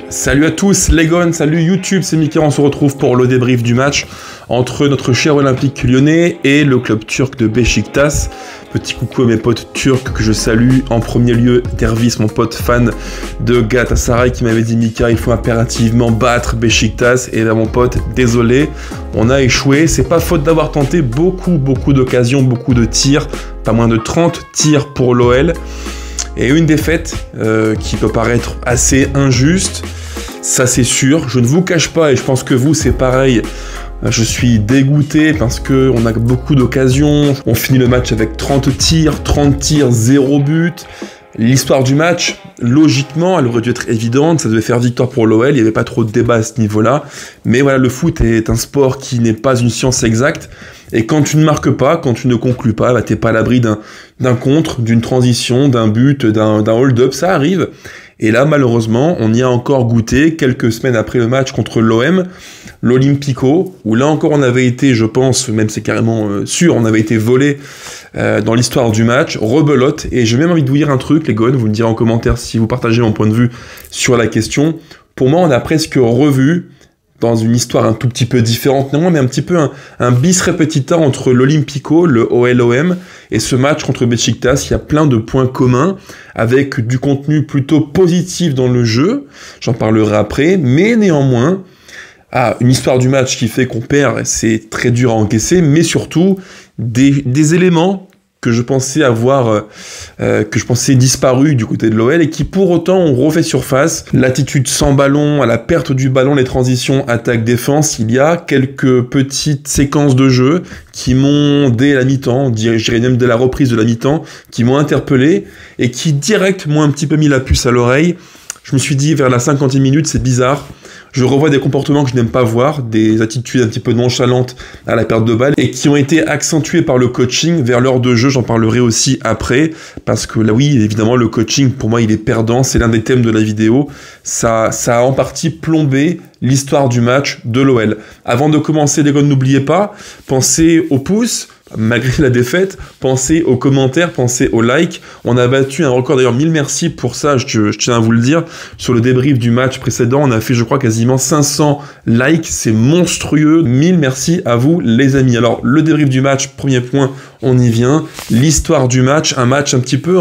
Salut à tous les gones, salut YouTube, c'est Mickey, on se retrouve pour le débrief du match entre notre cher Olympique Lyonnais et le club turc de Beşiktaş. Petit coucou à mes potes turcs que je salue. En premier lieu, Dervis, mon pote fan de Galatasaray qui m'avait dit Mika, il faut impérativement battre Beşiktaş. Et là mon pote, désolé, on a échoué. C'est pas faute d'avoir tenté beaucoup d'occasions, beaucoup de tirs, pas moins de 30 tirs pour l'OL. Et une défaite qui peut paraître assez injuste, ça c'est sûr. Je ne vous cache pas, et je pense que vous c'est pareil, je suis dégoûté parce qu'on a beaucoup d'occasions. On finit le match avec 30 tirs, 0 but. L'histoire du match, logiquement, elle aurait dû être évidente, ça devait faire victoire pour l'OL, il n'y avait pas trop de débat à ce niveau-là. Mais voilà, le foot est un sport qui n'est pas une science exacte. Et quand tu ne marques pas, quand tu ne conclus pas, bah, t'es pas à l'abri d'un contre, d'une transition, d'un but, d'un hold-up, ça arrive. Et là, malheureusement, on y a encore goûté quelques semaines après le match contre l'OM, l'Olympico, où là encore on avait été, je pense, même c'est carrément sûr, on avait été volé dans l'histoire du match, rebelote. Et j'ai même envie de vous dire un truc, les gones, vous me direz en commentaire si vous partagez mon point de vue sur la question. Pour moi, on a presque revu, dans une histoire un tout petit peu différente, néanmoins, mais un petit peu un bis repetita entre l'Olympico, le OLOM, et ce match contre Beşiktaş. Il y a plein de points communs, avec du contenu plutôt positif dans le jeu, j'en parlerai après, mais néanmoins, une histoire du match qui fait qu'on perd, c'est très dur à encaisser, mais surtout, des éléments que je pensais avoir, disparu du côté de l'OL et qui pour autant ont refait surface. L'attitude sans ballon, à la perte du ballon, les transitions attaque-défense, il y a quelques petites séquences de jeu qui m'ont, dès la mi-temps, je dirais même dès la reprise de la mi-temps, qui m'ont interpellé et qui direct m'ont un petit peu mis la puce à l'oreille. Je me suis dit, vers la 50e minute, c'est bizarre. Je revois des comportements que je n'aime pas voir, des attitudes un petit peu nonchalantes à la perte de balle et qui ont été accentuées par le coaching vers l'heure de jeu. J'en parlerai aussi après parce que là, oui, évidemment, le coaching, pour moi, il est perdant. C'est l'un des thèmes de la vidéo. Ça a en partie plombé l'histoire du match de l'OL. Avant de commencer, les gars, n'oubliez pas, pensez au pouce. Malgré la défaite, pensez aux commentaires, pensez aux likes. On a battu un record, d'ailleurs 1000 merci pour ça, je tiens à vous le dire. Sur le débrief du match précédent, on a fait je crois quasiment 500 likes, c'est monstrueux. 1000 merci à vous les amis. Alors le débrief du match, premier point, on y vient. L'histoire du match, un match un petit peu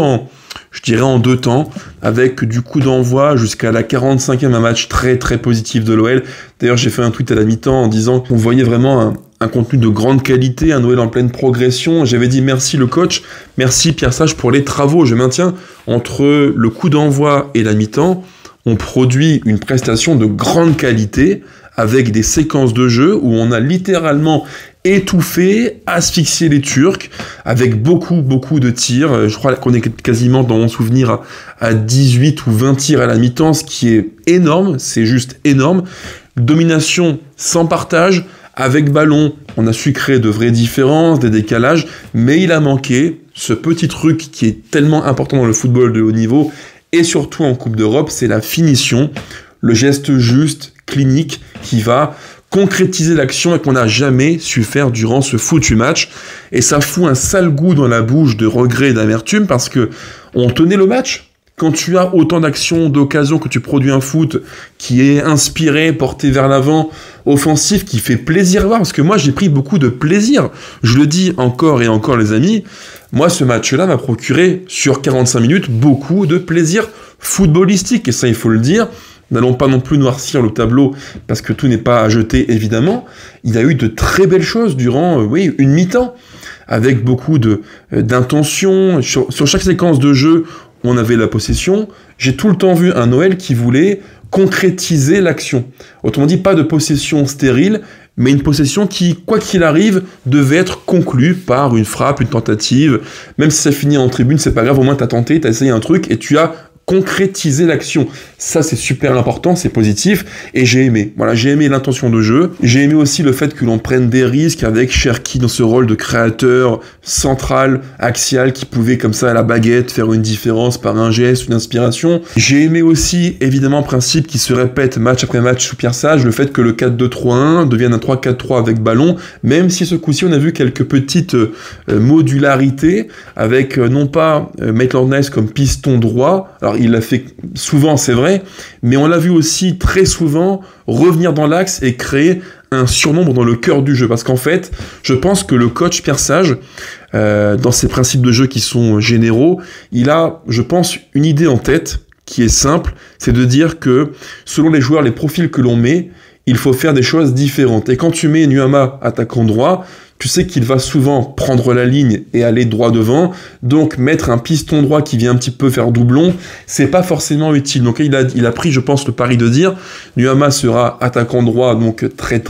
je dirais en deux temps, avec du coup d'envoi jusqu'à la 45e, un match très positif de l'OL. D'ailleurs j'ai fait un tweet à la mi-temps en disant qu'on voyait vraiment un contenu de grande qualité, un OL en pleine progression. J'avais dit merci le coach, merci Pierre Sage pour les travaux. Je maintiens, entre le coup d'envoi et la mi-temps, on produit une prestation de grande qualité avec des séquences de jeu où on a littéralement étouffé, asphyxié les Turcs avec beaucoup de tirs. Je crois qu'on est quasiment dans mon souvenir à 18 ou 20 tirs à la mi-temps, ce qui est énorme, c'est juste énorme. Domination sans partage. Avec ballon, on a su créer de vraies différences, des décalages, mais il a manqué ce petit truc qui est tellement important dans le football de haut niveau, et surtout en Coupe d'Europe, c'est la finition, le geste juste, clinique, qui va concrétiser l'action et qu'on n'a jamais su faire durant ce foutu match. Et ça fout un sale goût dans la bouche de regret et d'amertume, parce que on tenait le match. Quand tu as autant d'actions, d'occasions, que tu produis un foot qui est inspiré, porté vers l'avant, offensif, qui fait plaisir à voir, parce que moi j'ai pris beaucoup de plaisir. Je le dis encore et encore les amis, moi ce match-là m'a procuré sur 45 minutes beaucoup de plaisir footballistique, et ça il faut le dire. N'allons pas non plus noircir le tableau, parce que tout n'est pas à jeter évidemment. Il y a eu de très belles choses durant une mi-temps, avec beaucoup d'intention. Sur chaque séquence de jeu, on avait la possession. J'ai tout le temps vu un OL qui voulait concrétiser l'action. Autrement dit, pas de possession stérile, mais une possession qui, quoi qu'il arrive, devait être conclue par une frappe, une tentative. Même si ça finit en tribune, c'est pas grave, au moins t'as tenté, t'as essayé un truc et tu as concrétiser l'action. Ça, c'est super important, c'est positif, et j'ai aimé. Voilà, j'ai aimé l'intention de jeu. J'ai aimé aussi le fait que l'on prenne des risques avec Cherki dans ce rôle de créateur central, axial, qui pouvait, comme ça, à la baguette, faire une différence par un geste, une inspiration. J'ai aimé aussi, évidemment, principe qui se répète match après match sous Pierre Sage, le fait que le 4-2-3-1 devienne un 3-4-3 avec ballon, même si ce coup-ci, on a vu quelques petites modularités avec, non pas Maitland-Niles comme piston droit, alors il l'a fait souvent, c'est vrai, vrai, mais on l'a vu aussi très souvent revenir dans l'axe et créer un surnombre dans le cœur du jeu, parce qu'en fait, je pense que le coach Pierre Sage, dans ses principes de jeu qui sont généraux, il a, je pense, une idée en tête qui est simple, c'est de dire que selon les joueurs, les profils que l'on met, il faut faire des choses différentes. Et quand tu mets Nuama attaquant droit, tu sais qu'il va souvent prendre la ligne et aller droit devant, donc mettre un piston droit qui vient un petit peu faire doublon, c'est pas forcément utile. Donc il a pris, je pense, le pari de dire, Nuama sera attaquant droit, donc très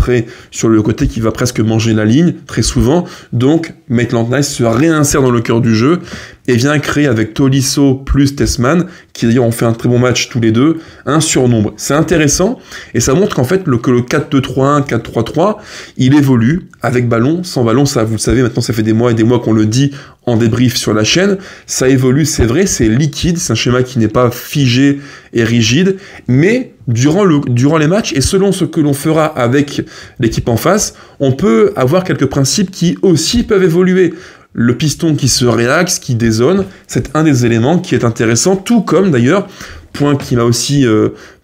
sur le côté qui va presque manger la ligne, très souvent, donc Maitland-Niles se réinsère dans le cœur du jeu, et vient créer avec Tolisso plus Tessman, qui d'ailleurs ont fait un très bon match tous les deux, un surnombre. C'est intéressant, et ça montre qu'en fait, que le 4-2-3-1, 4-3-3, il évolue avec ballon, sans ballon, ça vous le savez, maintenant ça fait des mois et des mois qu'on le dit en débrief sur la chaîne, ça évolue, c'est vrai, c'est liquide, c'est un schéma qui n'est pas figé et rigide, mais durant les matchs, et selon ce que l'on fera avec l'équipe en face, on peut avoir quelques principes qui aussi peuvent évoluer. Le piston qui se réaxe, qui dézone, c'est un des éléments qui est intéressant, tout comme d'ailleurs, point qui m'a aussi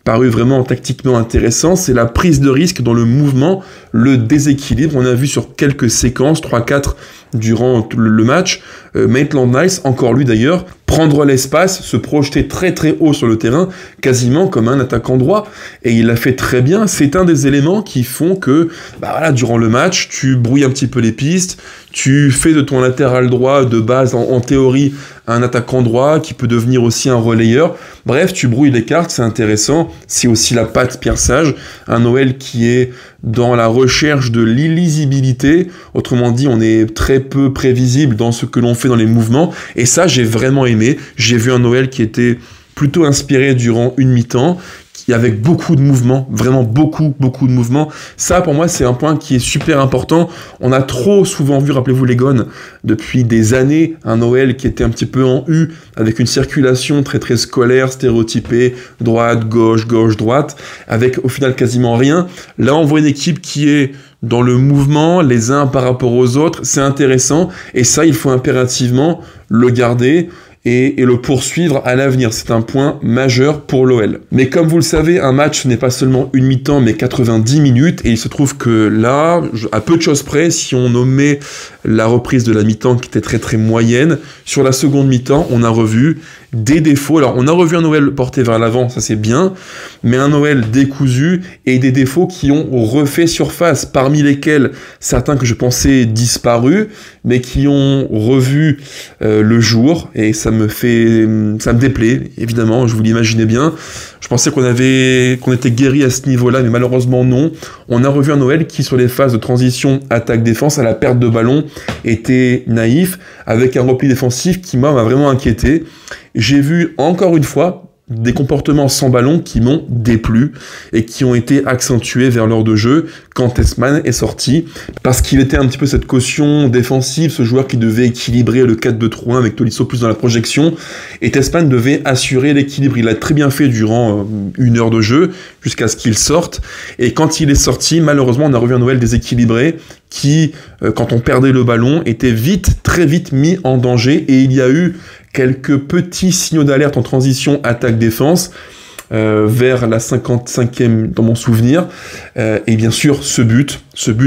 paru vraiment tactiquement intéressant, c'est la prise de risque dans le mouvement, le déséquilibre. On a vu sur quelques séquences, 3-4 durant le match, Maitland-Niles, encore lui d'ailleurs, prendre l'espace, se projeter très haut sur le terrain, quasiment comme un attaquant droit, et il l'a fait très bien. C'est un des éléments qui font que, durant le match, tu brouilles un petit peu les pistes, tu fais de ton latéral droit de base, en théorie, un attaquant droit qui peut devenir aussi un relayeur. Bref, tu brouilles les cartes, c'est intéressant. C'est aussi la patte Pierre Sage, un Noël qui est dans la recherche de l'illisibilité. Autrement dit, on est très peu prévisible dans ce que l'on fait dans les mouvements. Et ça, j'ai vraiment aimé. J'ai vu un Noël qui était plutôt inspiré durant une mi-temps, avec beaucoup de mouvements, vraiment beaucoup de mouvements. Ça, pour moi, c'est un point qui est super important. On a trop souvent vu, rappelez-vous les Gones, depuis des années, un Noël qui était un petit peu en U, avec une circulation très scolaire, stéréotypée, droite, gauche, droite, avec au final quasiment rien. Là, on voit une équipe qui est dans le mouvement, les uns par rapport aux autres, c'est intéressant, et ça, il faut impérativement le garder, et le poursuivre à l'avenir. C'est un point majeur pour l'OL. Mais comme vous le savez, un match, ce n'est pas seulement une mi-temps, mais 90 minutes, et il se trouve que là, à peu de choses près, si on nommait la reprise de la mi-temps qui était très moyenne, sur la seconde mi-temps, on a revu des défauts. Alors, on a revu un Noël porté vers l'avant, ça c'est bien, mais un Noël décousu et des défauts qui ont refait surface, parmi lesquels certains que je pensais disparus, mais qui ont revu le jour, et ça me déplaît, évidemment, je vous l'imaginez bien. Je pensais qu'on était guéri à ce niveau-là, mais malheureusement non. On a revu un Noël qui, sur les phases de transition attaque-défense, à la perte de ballon, était naïf, avec un repli défensif qui m'a vraiment inquiété. J'ai vu, encore une fois, des comportements sans ballon qui m'ont déplu et qui ont été accentués vers l'heure de jeu quand Tessman est sorti, parce qu'il était un petit peu cette caution défensive, ce joueur qui devait équilibrer le 4-2-3-1 avec Tolisso plus dans la projection, et Tessman devait assurer l'équilibre. Il l'a très bien fait durant une heure de jeu, jusqu'à ce qu'il sorte, et quand il est sorti, malheureusement, on a revu un Noël déséquilibré, qui, quand on perdait le ballon, était très vite mis en danger, et il y a eu quelques petits signaux d'alerte en transition attaque-défense vers la 55e dans mon souvenir, et bien sûr ce but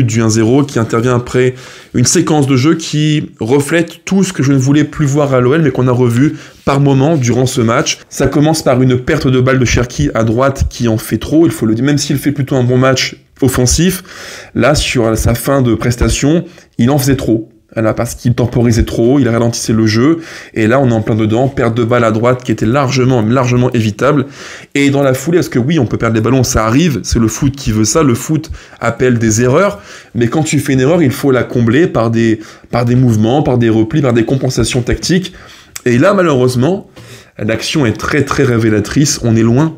du 1-0 qui intervient après une séquence de jeu qui reflète tout ce que je ne voulais plus voir à l'OL mais qu'on a revu par moment durant ce match. Ça commence par une perte de balle de Cherki à droite qui en fait trop, il faut le dire, même s'il fait plutôt un bon match offensif, là sur sa fin de prestation, il en faisait trop. Là, parce qu'il temporisait trop, il ralentissait le jeu, et là on est en plein dedans, perte de balle à droite qui était largement évitable, et dans la foulée, parce que oui, on peut perdre les ballons, ça arrive, c'est le foot qui veut ça, le foot appelle des erreurs, mais quand tu fais une erreur, il faut la combler par des mouvements, par des replis, par des compensations tactiques, et là malheureusement, l'action est très révélatrice, on est loin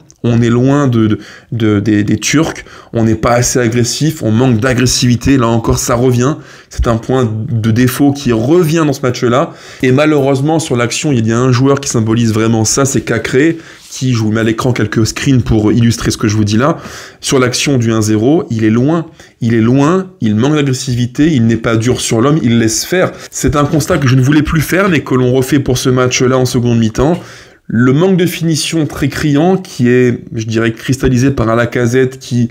des Turcs, on n'est pas assez agressif, on manque d'agressivité, là encore ça revient, c'est un point de défaut qui revient dans ce match-là, et malheureusement sur l'action il y a un joueur qui symbolise vraiment ça, c'est Cacré, qui, je vous mets à l'écran quelques screens pour illustrer ce que je vous dis là, sur l'action du 1-0, il est loin, il manque d'agressivité, il n'est pas dur sur l'homme, il laisse faire, c'est un constat que je ne voulais plus faire, mais que l'on refait pour ce match-là en seconde mi-temps. Le manque de finition très criant qui est, je dirais, cristallisé par un Lacazette qui,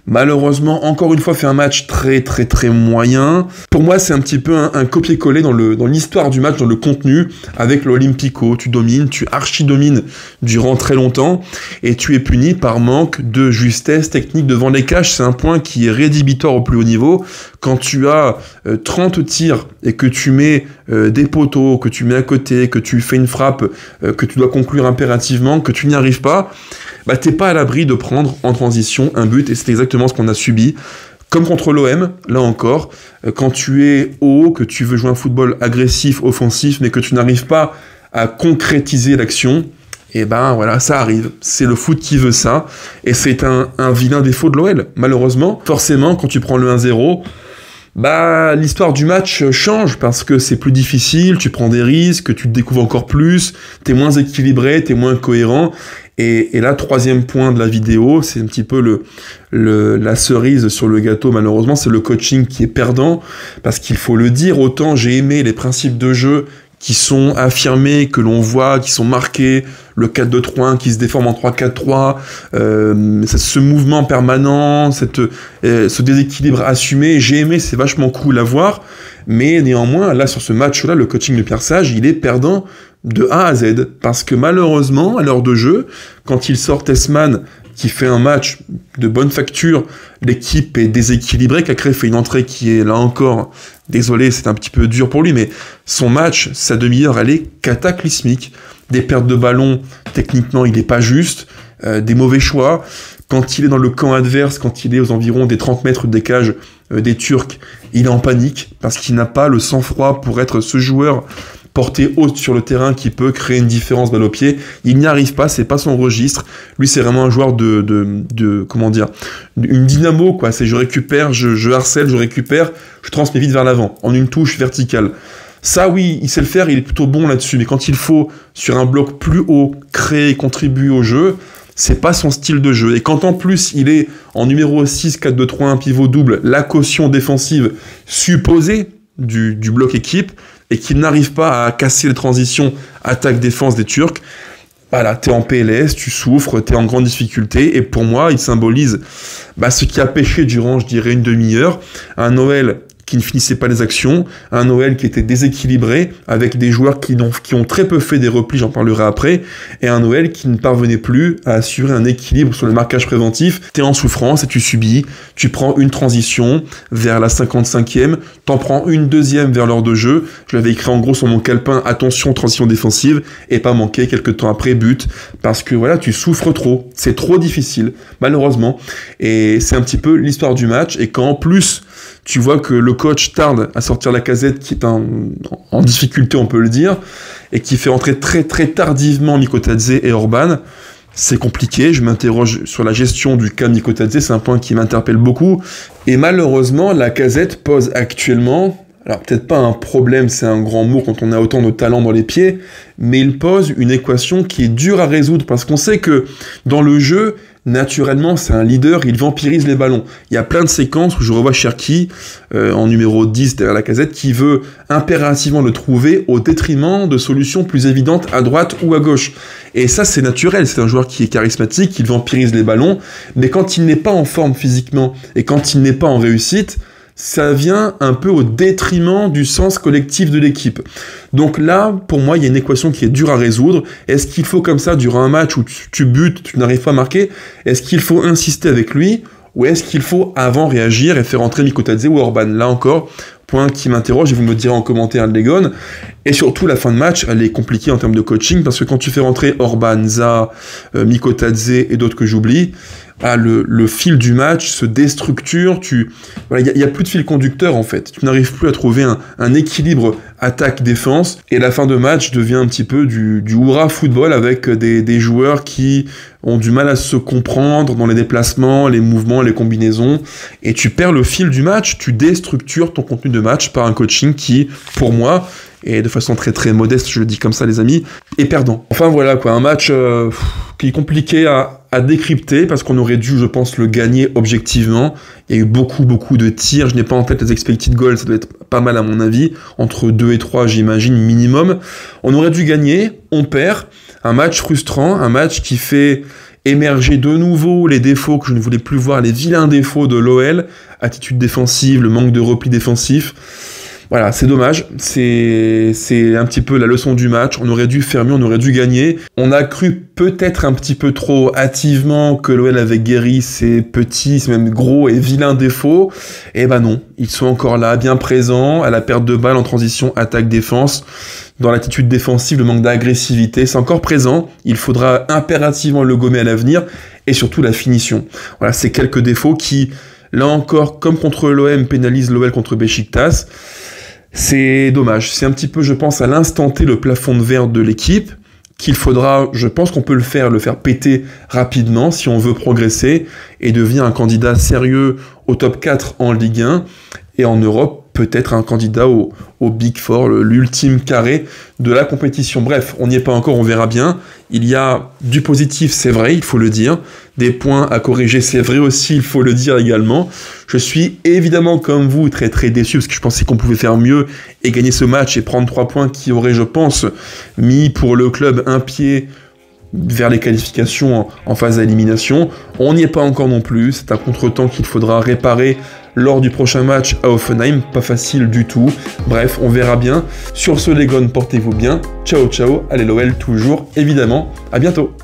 malheureusement, encore une fois, fait un match très très très moyen. Pour moi, c'est un petit peu un copier-coller dans l'histoire du match, dans le contenu, avec l'Olympico. Tu domines, tu archi-domines durant très longtemps, et tu es puni par manque de justesse technique devant les cages. C'est un point qui est rédhibitoire au plus haut niveau. Quand tu as 30 tirs et que tu mets des poteaux, que tu mets à côté, que tu fais une frappe, que tu dois conclure impérativement, que tu n'y arrives pas, bah t'es pas à l'abri de prendre en transition un but, et c'est exactement ce qu'on a subi. Comme contre l'OM, là encore, quand tu es haut, que tu veux jouer un football agressif, offensif, mais que tu n'arrives pas à concrétiser l'action, et ben voilà, ça arrive. C'est le foot qui veut ça, et c'est un vilain défaut de l'OL. Malheureusement, forcément, quand tu prends le 1-0, bah l'histoire du match change parce que c'est plus difficile, tu prends des risques, tu te découvres encore plus, t'es moins équilibré, t'es moins cohérent. Et là, troisième point de la vidéo, c'est un petit peu la cerise sur le gâteau, malheureusement, c'est le coaching qui est perdant, parce qu'il faut le dire, autant j'ai aimé les principes de jeu qui sont affirmés, que l'on voit, qui sont marqués, le 4-2-3-1 qui se déforme en 3-4-3, ce mouvement permanent, ce déséquilibre assumé, j'ai aimé, c'est vachement cool à voir, mais néanmoins, là, sur ce match-là, le coaching de Pierre Sage, il est perdant de A à Z, parce que malheureusement, à l'heure de jeu, quand il sort Tessman, qui fait un match de bonne facture, l'équipe est déséquilibrée, Cacré fait une entrée qui est, là encore, désolé, c'est un petit peu dur pour lui, mais son match, sa demi-heure, elle est cataclysmique. Des pertes de ballon, techniquement, il n'est pas juste, des mauvais choix. Quand il est dans le camp adverse, quand il est aux environs des 30 mètres des cages des Turcs, il est en panique, parce qu'il n'a pas le sang-froid pour être ce joueur porté haut sur le terrain qui peut créer une différence balle au pied. Il n'y arrive pas, c'est pas son registre. Lui, c'est vraiment un joueur de comment dire, une dynamo, quoi. C'est je récupère, je harcèle, je récupère, je transmets vite vers l'avant, en une touche verticale. Ça, oui, il sait le faire, il est plutôt bon là-dessus. Mais quand il faut, sur un bloc plus haut, créer et contribuer au jeu, c'est pas son style de jeu. Et quand en plus, il est en numéro 6, 4-2-3-1, pivot double, la caution défensive supposée du bloc équipe, et qu'il n'arrive pas à casser les transitions attaque-défense des Turcs, voilà, t'es en PLS, tu souffres, t'es en grande difficulté, et pour moi, il symbolise ce qui a pêché durant, je dirais, une demi-heure, un Noël qui ne finissait pas les actions, un Noël qui était déséquilibré, avec des joueurs qui ont très peu fait des replis, j'en parlerai après, et un Noël qui ne parvenait plus à assurer un équilibre sur le marquage préventif. T'es en souffrance et tu subis, tu prends une transition vers la 55e, t'en prends une deuxième vers l'heure de jeu, je l'avais écrit en gros sur mon calepin, attention, transition défensive, et pas manqué, quelques temps après, but, parce que voilà, tu souffres trop, c'est trop difficile, malheureusement, et c'est un petit peu l'histoire du match, et quand en plus, tu vois que le coach tarde à sortir Lacazette, qui est en difficulté, on peut le dire, et qui fait entrer très très tardivement Mikotadze et Orban. C'est compliqué, je m'interroge sur la gestion du cas Mikotadze, c'est un point qui m'interpelle beaucoup. Et malheureusement, Lacazette pose actuellement, alors peut-être pas un problème, c'est un grand mot quand on a autant de talent dans les pieds, mais il pose une équation qui est dure à résoudre, parce qu'on sait que dans le jeu, naturellement, c'est un leader, il vampirise les ballons. Il y a plein de séquences où je revois Cherki, en numéro 10 derrière Lacazette, qui veut impérativement le trouver au détriment de solutions plus évidentes à droite ou à gauche. Et ça, c'est naturel, c'est un joueur qui est charismatique, il vampirise les ballons, mais quand il n'est pas en forme physiquement, et quand il n'est pas en réussite, ça vient un peu au détriment du sens collectif de l'équipe. Donc là, pour moi, il y a une équation qui est dure à résoudre. Est-ce qu'il faut comme ça, durant un match où tu butes, tu n'arrives pas à marquer, est-ce qu'il faut insister avec lui, ou est-ce qu'il faut avant réagir et faire entrer Mikotadze ou Orban? Là encore, point qui m'interroge, et vous me direz en commentaire de Legon. Et surtout, la fin de match, elle est compliquée en termes de coaching, parce que quand tu fais rentrer Orban, Zaha, Mikotadze et d'autres que j'oublie, le fil du match se déstructure, il y a plus de fil conducteur en fait, tu n'arrives plus à trouver un équilibre attaque-défense, et la fin de match devient un petit peu du hurrah football avec des joueurs qui ont du mal à se comprendre dans les déplacements, les mouvements, les combinaisons, et tu perds le fil du match, tu déstructures ton contenu de match par un coaching qui, pour moi, et de façon très très modeste, je le dis comme ça les amis, est perdant. Enfin voilà quoi, un match qui est compliqué à décrypter, parce qu'on aurait dû, je pense, le gagner objectivement. Il y a eu beaucoup de tirs, je n'ai pas en tête les expected goals, ça doit être pas mal à mon avis, entre 2 et 3 j'imagine minimum. On aurait dû gagner, on perd, Un match frustrant, un match qui fait émerger de nouveau les défauts que je ne voulais plus voir, les vilains défauts de l'OL, attitude défensive, le manque de repli défensif. Voilà, c'est dommage, c'est un petit peu la leçon du match, on aurait dû faire mieux, on aurait dû gagner. On a cru peut-être un petit peu trop hâtivement que l'OL avait guéri ses petits, même gros et vilains défauts. Et ben non, ils sont encore là, bien présents, à la perte de balle en transition attaque-défense. Dans l'attitude défensive, le manque d'agressivité, c'est encore présent. Il faudra impérativement le gommer à l'avenir, et surtout la finition. Voilà, c'est quelques défauts qui, là encore, comme contre l'OM, pénalisent l'OL contre Beşiktaş. C'est dommage, c'est un petit peu, je pense, à l'instant T le plafond de verre de l'équipe, qu'il faudra, je pense qu'on peut le faire péter rapidement si on veut progresser et devenir un candidat sérieux au top 4 en Ligue 1 et en Europe, peut-être un candidat au Big Four, l'ultime carré de la compétition. Bref, on n'y est pas encore, on verra bien. Il y a du positif, c'est vrai, il faut le dire. Des points à corriger, c'est vrai aussi, il faut le dire également. Je suis évidemment, comme vous, très très déçu, parce que je pensais qu'on pouvait faire mieux et gagner ce match et prendre 3 points qui auraient, je pense, mis pour le club un pied vers les qualifications en phase d'élimination. On n'y est pas encore non plus, c'est un contretemps qu'il faudra réparer lors du prochain match à Hoffenheim, pas facile du tout. Bref, on verra bien. Sur ce, les gones, portez-vous bien. Ciao, ciao. Allez, l'OL toujours, évidemment. À bientôt.